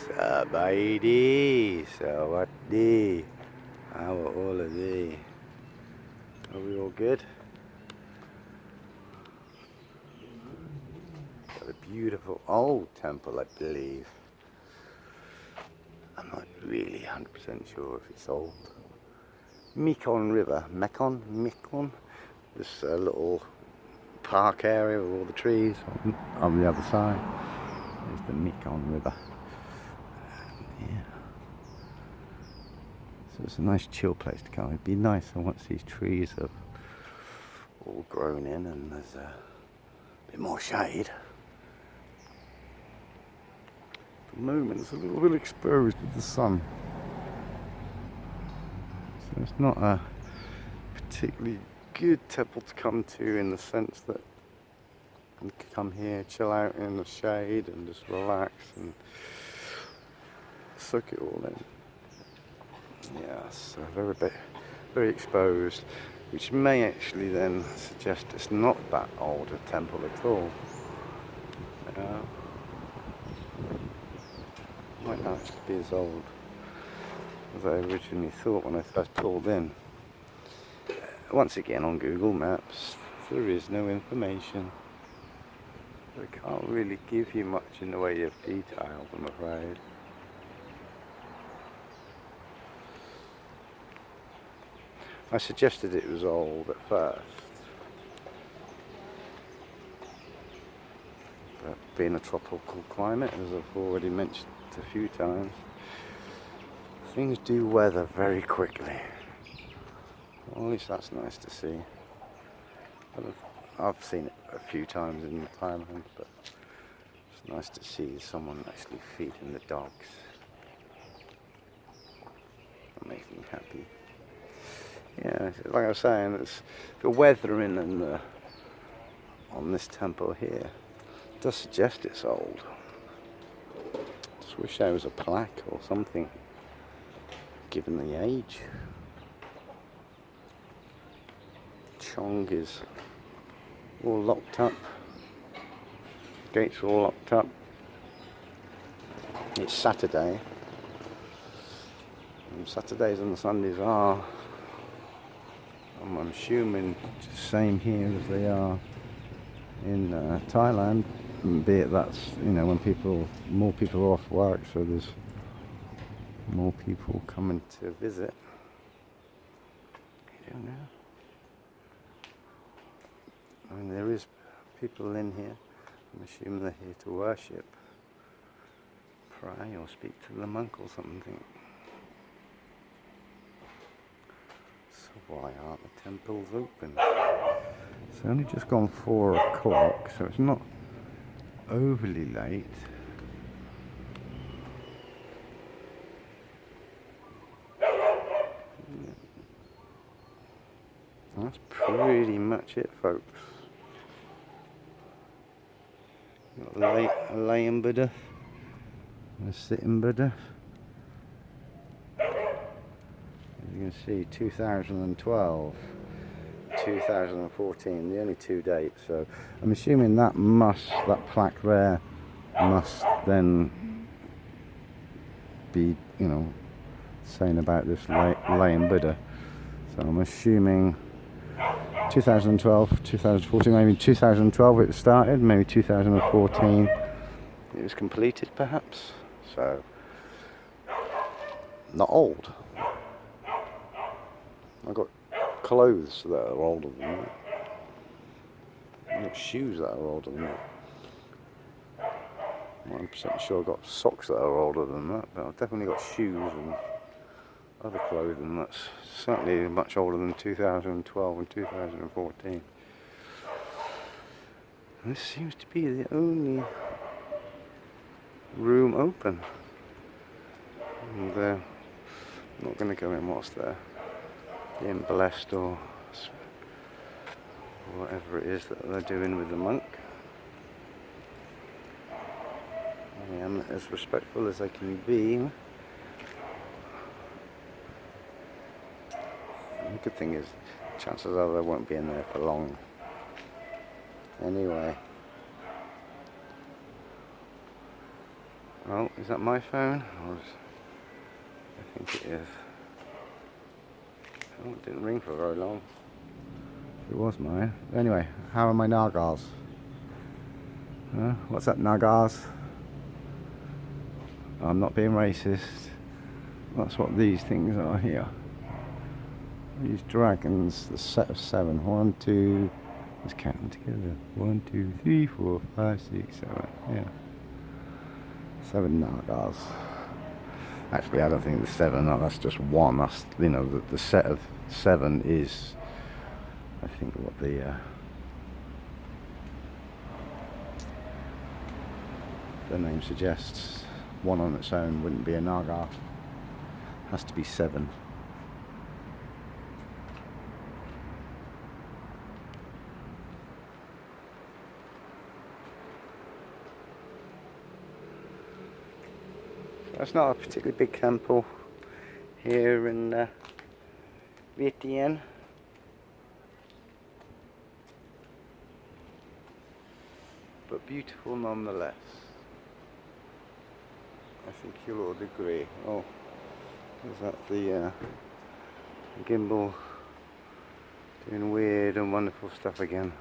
Sabaydi, Sawaddi. How are all of thee? Are we all good? Got a beautiful old temple, I believe. I'm not really 100% sure if it's old. Mekong River, Mekong. This little park area with all the trees on the other side. There's the Mekong River. Yeah. So it's a nice chill place to come. It'd be nice once these trees have all grown in and there's a bit more shade. At the moment it's a little bit exposed with the sun. So it's not a particularly good temple to come to in the sense that you can come here, chill out in the shade and just relax and soak it all in. Yeah, so very exposed, which may actually then suggest it's not that old a temple at all. Might not actually be as old as I originally thought when I first pulled in. Once again on Google Maps, there is no information. I can't really give you much in the way of detail, I'm afraid. I suggested it was old at first, but being a tropical climate, as I've already mentioned a few times, things do weather very quickly. Well, at least that's nice to see. I've seen it a few times in Thailand, but it's nice to see someone actually feeding the dogs. That makes me happy. Yeah, like I was saying, it's the weathering and on this temple here does suggest it's old. Just wish there was a plaque or something, given the age. Chong is all locked up. Gates are all locked up. It's Saturday. And Saturdays and Sundays are, I'm assuming, the same here as they are in Thailand. Be it that's, when more people are off work, so there's more people coming to visit. I don't know. I mean, there is people in here. I'm assuming they're here to worship, pray, or speak to the monk or something. So why aren't the temples open? It's only just gone 4 o'clock, so it's not overly late. That's pretty much it, folks. Got a laying Buddha, a sitting Buddha. As you can see, 2012, 2014, the only 2 dates. So I'm assuming that plaque there must then be, saying about this laying Buddha. So I'm assuming 2012, 2014, maybe 2012 it started, maybe 2014 it was completed perhaps, so not old. I've got clothes that are older than that. I've got shoes that are older than that. I'm 100% sure I've got socks that are older than that, but I've definitely got shoes and other clothing that's certainly much older than 2012 and 2014. And this seems to be the only room open. And I'm not going to go in whilst they're being blessed or whatever it is that they're doing with the monk. I am as respectful as I can be. The good thing is, chances are they won't be in there for long. Anyway, Oh, is that my phone? I think it is. Oh, it didn't ring for very long. It was mine. Anyway, how are my Nagars? Huh? What's up, Nagars? I'm not being racist. That's what these things are here. These dragons, the set of 7. 1, 2, let's count them together. 1, 2, 3, 4, 5, 6, 7. Yeah. 7 Nagars. Actually, I don't think there's 7. No, that's just one. That's, you know, the set of 7 is, I think, what the name suggests. One on its own wouldn't be a Naga. Has to be 7. It's not a particularly big temple here in Vientiane. But beautiful nonetheless. I think you'll all agree. Oh, is that the gimbal doing weird and wonderful stuff again?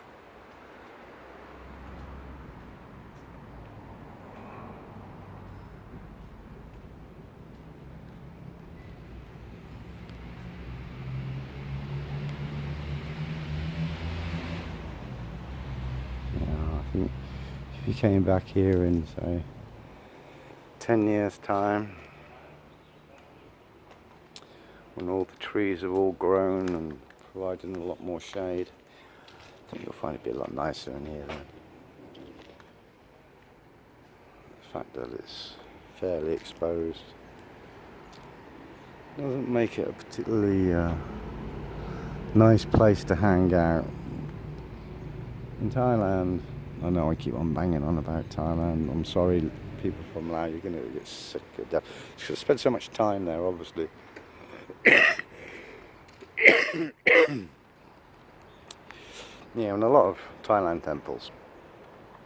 I think if you came back here in, say, 10 years' time, when all the trees have all grown and providing a lot more shade, I think you'll find it be a lot nicer in here then. The fact that it's fairly exposed doesn't make it a particularly nice place to hang out. In Thailand, I know I keep on banging on about Thailand. I'm sorry, people from Laos, you're going to get sick of death. You should have spent so much time there, obviously. Yeah, and a lot of Thailand temples.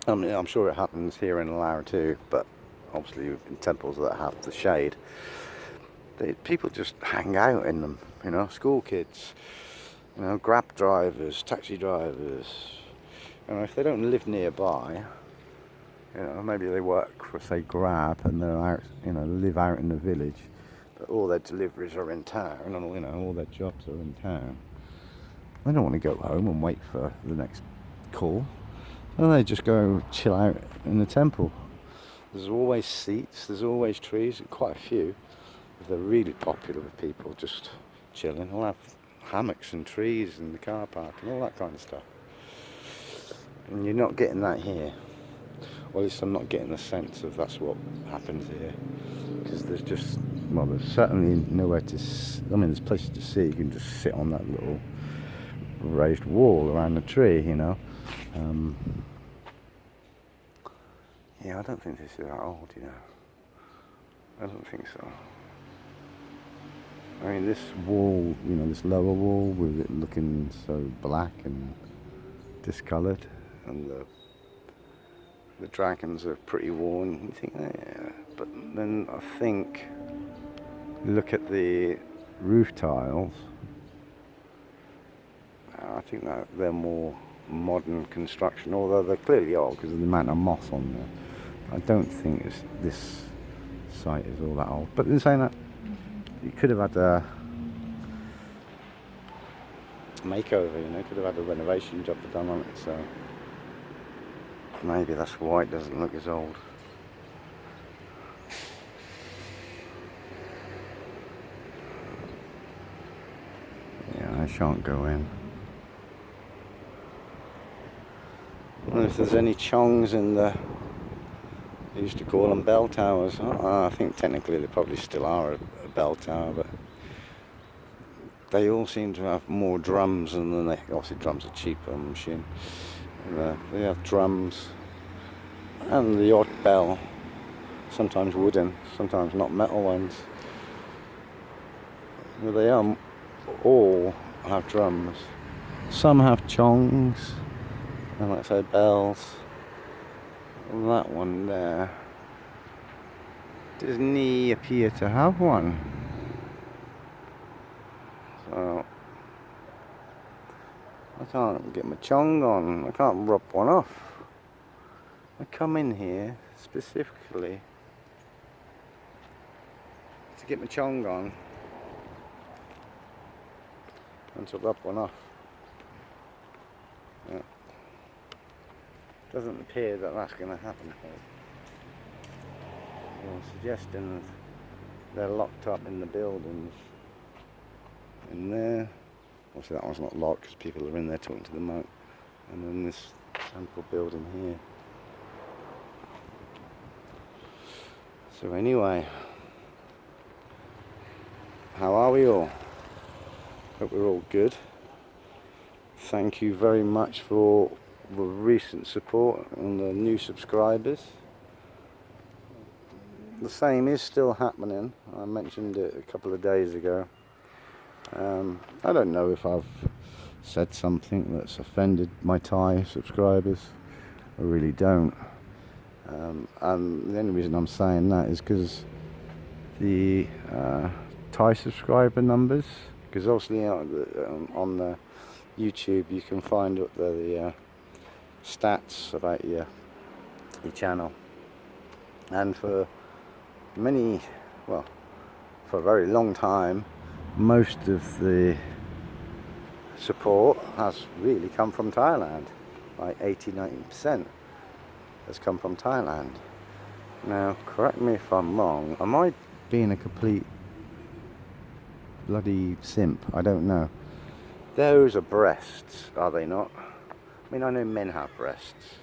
I mean, I'm sure it happens here in Laos too, but obviously in temples that have the shade, people just hang out in them. You know, school kids, you know, Grab drivers, taxi drivers. You know, if they don't live nearby, you know, maybe they work for, say, Grab, and they're out, you know, live out in the village, but all their deliveries are in town, and, you know, all their jobs are in town. They don't want to go home and wait for the next call. And they just go chill out in the temple. There's always seats, there's always trees, quite a few. If they're really popular with people, just chilling. They'll have hammocks and trees in the car park and all that kind of stuff. And you're not getting that here. Or at least I'm not getting the sense of that's what happens here. Because there's just, well, there's certainly nowhere to, I mean, there's places to see. You can just sit on that little raised wall around the tree, you know. Yeah, I don't think this is that old, you know. I don't think so. I mean, this wall, you know, this lower wall with it looking so black and discoloured, and the dragons are pretty worn. You think, yeah, but then I think, look at the roof tiles. I think that they're more modern construction, although they're clearly old because of the amount of moss on there. I don't think this site is all that old. But in saying that, you could have had a makeover, you know, could have had a renovation job done on it, so maybe that's why it doesn't look as old. Yeah, I shan't go in. I don't know if there's any chongs in the, they used to call them bell towers. I think technically they probably still are a bell tower, but they all seem to have more drums, and then obviously drums are cheaper on the machine. And, they have drums and the odd bell, sometimes wooden, sometimes not metal ones. Well, they all have drums. Some have chongs, and like I say, bells. That one there does he appear to have one. So I can't get my chong on. I can't rub one off. I come in here specifically to get my chong on and to rub one off. Yeah. Doesn't appear that that's going to happen here. You're suggesting that they're locked up in the buildings in there. Obviously that one's not locked because people are in there talking to the monk. And then this temple building here. So anyway, how are we all? Hope we're all good. Thank you very much for the recent support and the new subscribers. The same is still happening. I mentioned it a couple of days ago. I don't know if I've said something that's offended my Thai subscribers. I really don't. And the only reason I'm saying that is because the Thai subscriber numbers, because obviously on the YouTube you can find the stats about your channel, and for for a very long time, most of the support has really come from Thailand. Like 80-90% has come from Thailand. Now, correct me if I'm wrong. Am I being a complete bloody simp? I don't know. Those are breasts, are they not? I mean, I know men have breasts,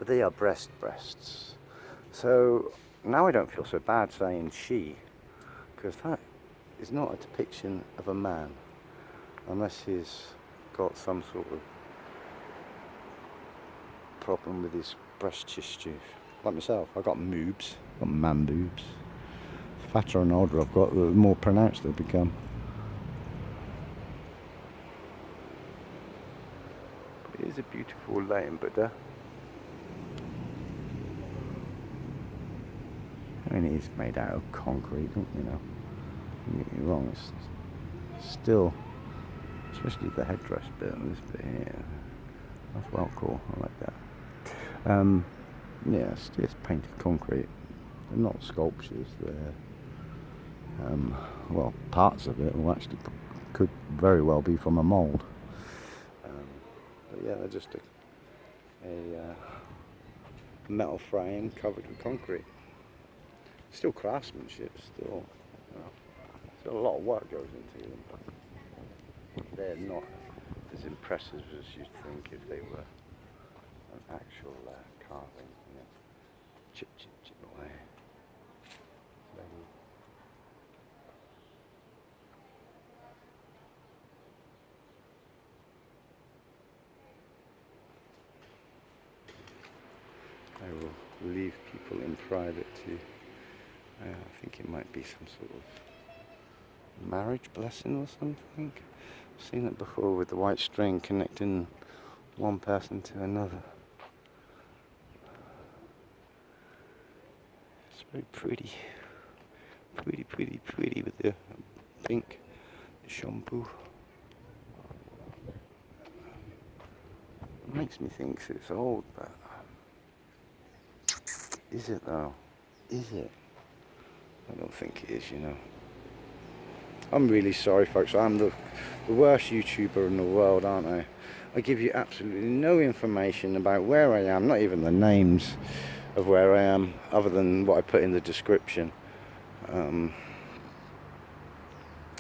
but they are breasts. So now I don't feel so bad saying she, because that is not a depiction of a man, unless he's got some sort of problem with his breast tissue. Like myself, I've got moobs, I've got man boobs. The fatter and older I've got, the more pronounced they become. It is a beautiful lighting Buddha. I mean, it is made out of concrete, don't you know? Don't get me wrong, it's still, especially the headdress bit, this bit here, that's well cool, I like that. Yeah, it's just painted concrete. They're not sculptures, they're, well, parts of it will actually could very well be from a mould. But yeah, they're just a metal frame covered with concrete. Still craftsmanship, still, you know, still a lot of work goes into them, but they're not as impressive as you'd think if they were an actual carving, you know, chip away. I will leave people in private to, I think it might be some sort of marriage blessing or something. I've seen it before with the white string connecting one person to another. It's very pretty. Pretty with the pink shampoo. It makes me think it's old, but is it though? Is it? I don't think it is, you know. I'm really sorry, folks. I'm the worst YouTuber in the world, aren't I? I give you absolutely no information about where I am, not even the names of where I am, other than what I put in the description.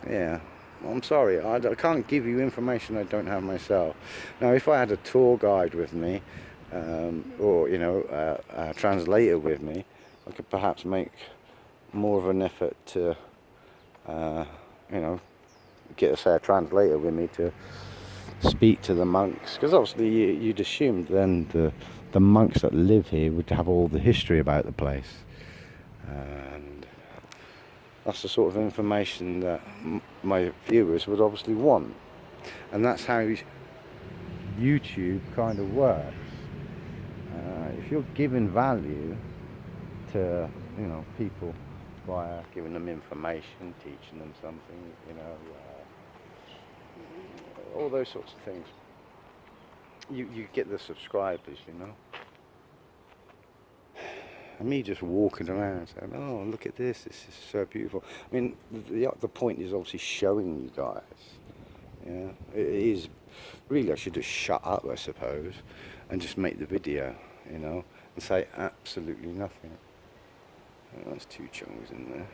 Yeah, I'm sorry. I can't give you information I don't have myself. Now, if I had a tour guide with me, or, you know, a translator with me, I could perhaps make more of an effort to, you know, get a translator with me to speak to the monks, because obviously you'd assume then the monks that live here would have all the history about the place, and that's the sort of information that my viewers would obviously want, and that's how YouTube kind of works. If you're giving value to, you know, people via giving them information, teaching them something, you know, all those sorts of things. You get the subscribers, you know. And me just walking around saying, oh, look at this is so beautiful. I mean, the point is obviously showing you guys. Yeah, it is, really I should just shut up, I suppose, and just make the video, you know, and say absolutely nothing. Oh, there's two chungs in there.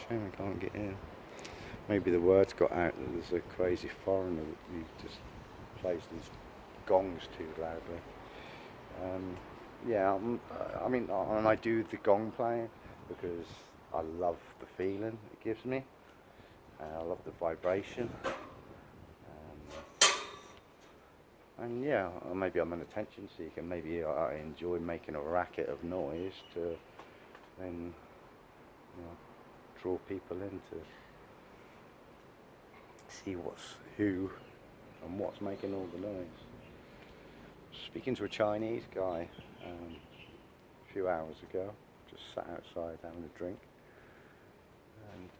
Shame I can't get in. Maybe the word's got out that there's a crazy foreigner that you just plays these gongs too loudly. Yeah, I mean, and I do the gong playing because I love the feeling it gives me. I love the vibration. And yeah, maybe I'm an attention seeker. Maybe I enjoy making a racket of noise to then, you know, draw people in to see what's who and what's making all the noise. Speaking to a Chinese guy a few hours ago, just sat outside having a drink, and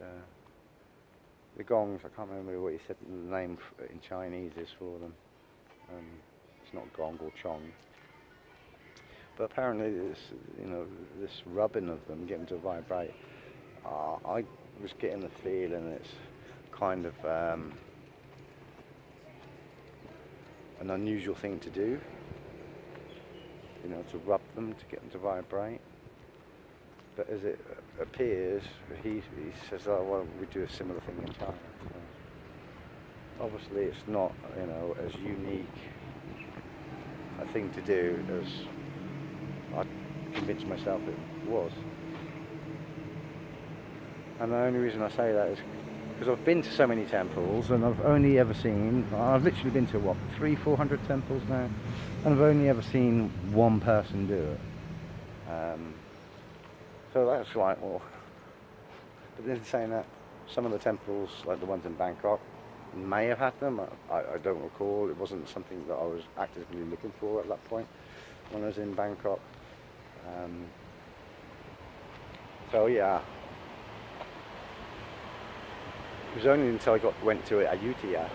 the gongs, I can't remember what he said the name in Chinese is for them. It's not gong or chong, but apparently this, you know, this rubbing of them, getting to vibrate, I was getting the feeling it's kind of an unusual thing to do, you know, to rub them, to get them to vibrate. But as it appears, he says, oh, well, we do a similar thing in China. So obviously it's not, you know, as unique a thing to do as I convinced myself it was. And the only reason I say that is because I've been to so many temples, and I've only ever seen, I've literally been to what, 300-400 temples now, and I've only ever seen one person do it. So that's like, well, but then saying that, some of the temples, like the ones in Bangkok, may have had them. I don't recall. It wasn't something that I was actively looking for at that point when I was in Bangkok. So yeah, it was only until I went to Ayutthaya,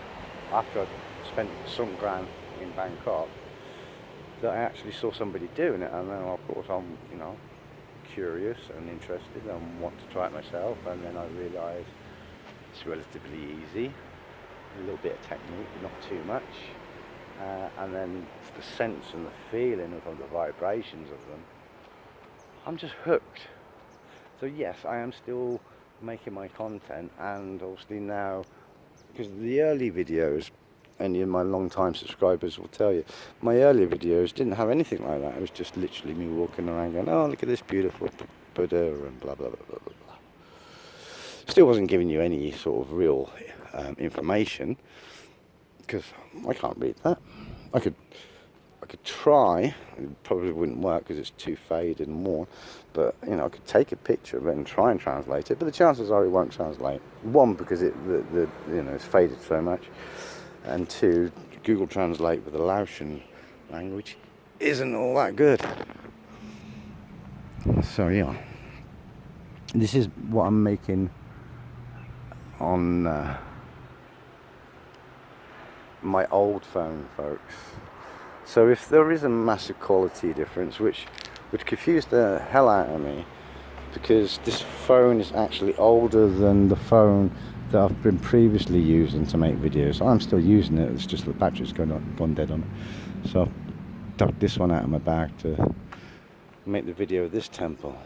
after I'd spent some grand in Bangkok, that I actually saw somebody doing it. And then of course I'm, you know, curious and interested and want to try it myself. And then I realised it's relatively easy, a little bit of technique, but not too much. And then the sense and the feeling of the vibrations of them, I'm just hooked. So yes, I am still making my content, and obviously now, because the early videos, and my long time subscribers will tell you, my earlier videos didn't have anything like that. It was just literally me walking around going, oh, look at this beautiful Buddha and blah blah blah blah blah. Still wasn't giving you any sort of real information, because I can't read that. I could try. It probably wouldn't work because it's too faded and worn, but you know, I could take a picture of it and try and translate it, but the chances are it won't translate. One, because the you know, it's faded so much, and two, Google Translate with the Laotian language isn't all that good. So yeah, this is what I'm making on my old phone, folks. So if there is a massive quality difference, which would confuse the hell out of me, because this phone is actually older than the phone that I've been previously using to make videos. I'm still using it, it's just the battery's gone dead on it. So I've dug this one out of my bag to make the video of this temple.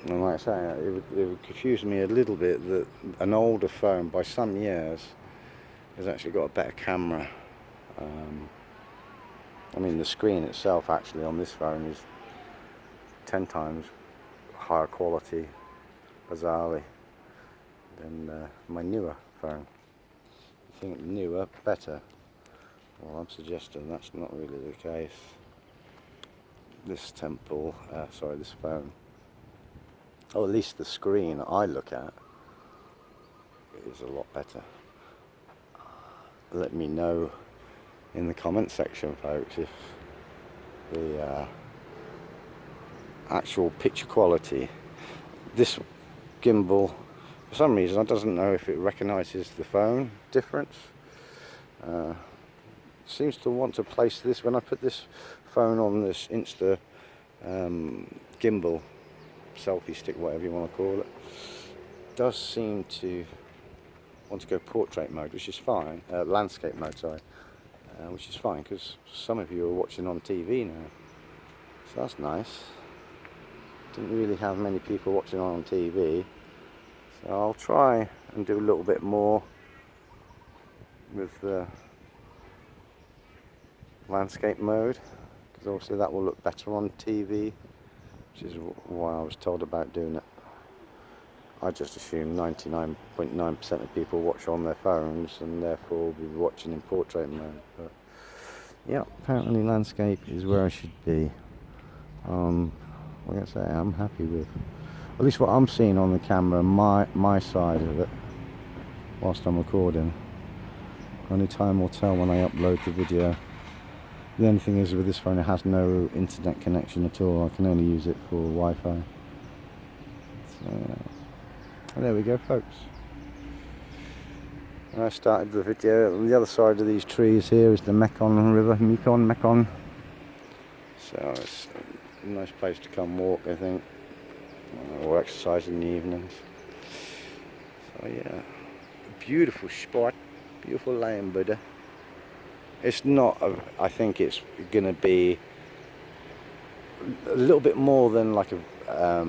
And like I say, it would confuse me a little bit that an older phone by some years has actually got a better camera. I mean, the screen itself actually on this phone is 10 times higher quality, bizarrely, than my newer phone. You think newer, better? Well, I'm suggesting that's not really the case. This this phone, or at least the screen I look at, is a lot better. Let me know in the comment section, folks, if the actual picture quality. This gimbal, for some reason, I doesn't know if it recognises the phone difference. Seems to want to place this, when I put this phone on this Insta gimbal, selfie stick, whatever you want to call it, does seem to want to go portrait mode, which is fine, landscape mode, sorry, which is fine, because some of you are watching on TV now, so that's nice. Didn't really have many people watching on TV, so I'll try and do a little bit more with the landscape mode, because obviously that will look better on TV, which is why I was told about doing it. I just assume 99.9% of people watch on their phones and therefore will be watching in portrait mode. But yeah, apparently landscape is where I should be. Like I say, I'm happy with at least what I'm seeing on the camera, my side of it, whilst I'm recording. Only time will tell when I upload the video. The only thing is, with this phone, it has no internet connection at all. I can only use it for Wi-Fi. So there we go, folks. When I started the video, on the other side of these trees here is the Mekong River, Mekong. So it's a nice place to come walk, I think, or exercise in the evenings. So yeah, beautiful spot, beautiful lion Buddha. It's not, I think it's going to be a little bit more than like a, I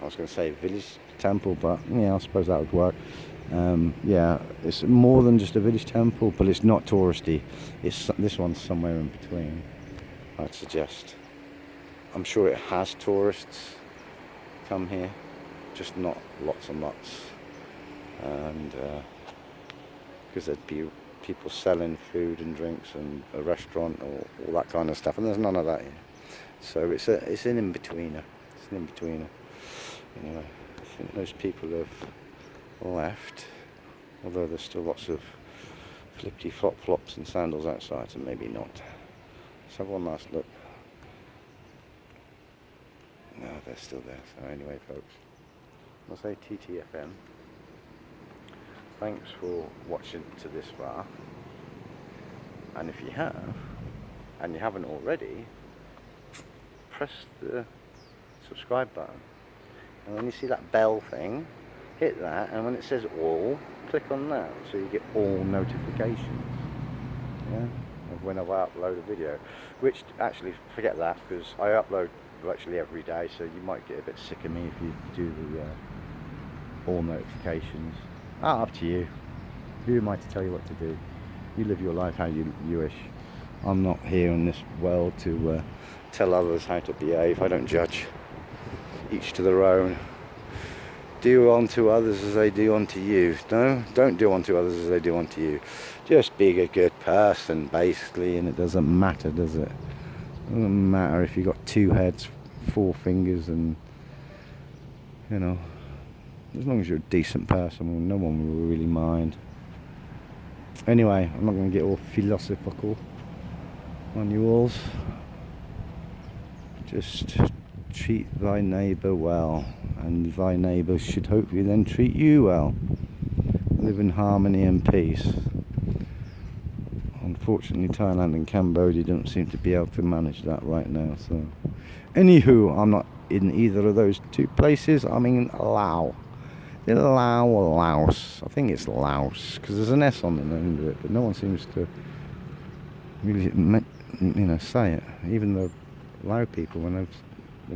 was going to say village temple, but yeah, I suppose that would work. Yeah, it's more than just a village temple, but it's not touristy. This one's somewhere in between, I'd suggest. I'm sure it has tourists come here, just not lots and lots. And because there'd be people selling food and drinks and a restaurant or all that kind of stuff, and there's none of that here. So it's an in-betweener. It's an in-betweener. Anyway, I think those people have left, although there's still lots of flippity flop-flops and sandals outside, so maybe not. Let's have one last look. No, they're still there. So anyway, folks, I'll say TTFN. Thanks for watching to this far, and if you have, and you haven't already, press the subscribe button, and when you see that bell thing, hit that, and when it says all, click on that so you get all notifications, yeah, of whenever I upload a video. Which, actually, forget that, because I upload virtually every day, so you might get a bit sick of me if you do the all notifications. Up to you. Who am I to tell you what to do? You live your life how you wish. I'm not here in this world to tell others how to behave. I don't judge. Each to their own. Do unto others as they do unto you. No, don't do unto others as they do unto you. Just be a good person, basically, and it doesn't matter, does it? It doesn't matter if you've got 2 heads, 4 fingers, and, you know, as long as you're a decent person, no one will really mind. Anyway, I'm not going to get all philosophical on you alls. Just treat thy neighbour well, and thy neighbour should hopefully then treat you well. Live in harmony and peace. Unfortunately, Thailand and Cambodia don't seem to be able to manage that right now. So, anywho, I'm not in either of those 2 places. I'm in Laos. Laos. I think it's Laos, because there's an S on the end of it, but no one seems to really, say it. Even the Lao people, when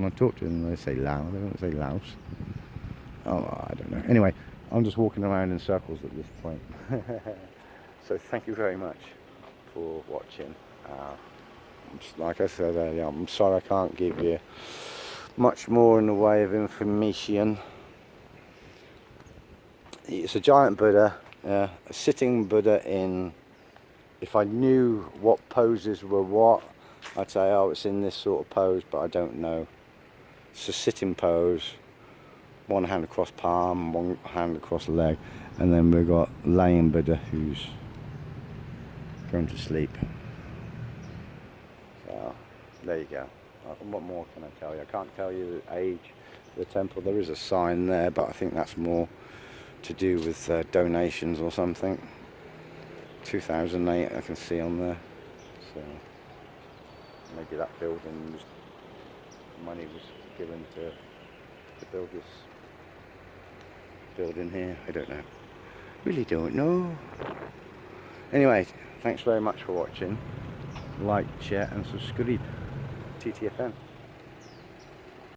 I talk to them, they say Lao. They don't say Laos. Oh, I don't know. Anyway, I'm just walking around in circles at this point. So thank you very much for watching. Like I said earlier, I'm sorry I can't give you much more in the way of information. It's a giant Buddha, a sitting Buddha in, if I knew what poses were what, I'd say, oh, it's in this sort of pose, but I don't know. It's a sitting pose, 1 hand across palm, 1 hand across leg, and then we've got laying Buddha who's going to sleep. So, There you go. What more can I tell you? I can't tell you the age of the temple. There is a sign there, but I think that's more to do with donations or something. 2008 I can see on there. So maybe that building was, money was given to build this building here. I don't know. Really don't know. Anyway, thanks very much for watching. Like, share and subscribe. TTFN.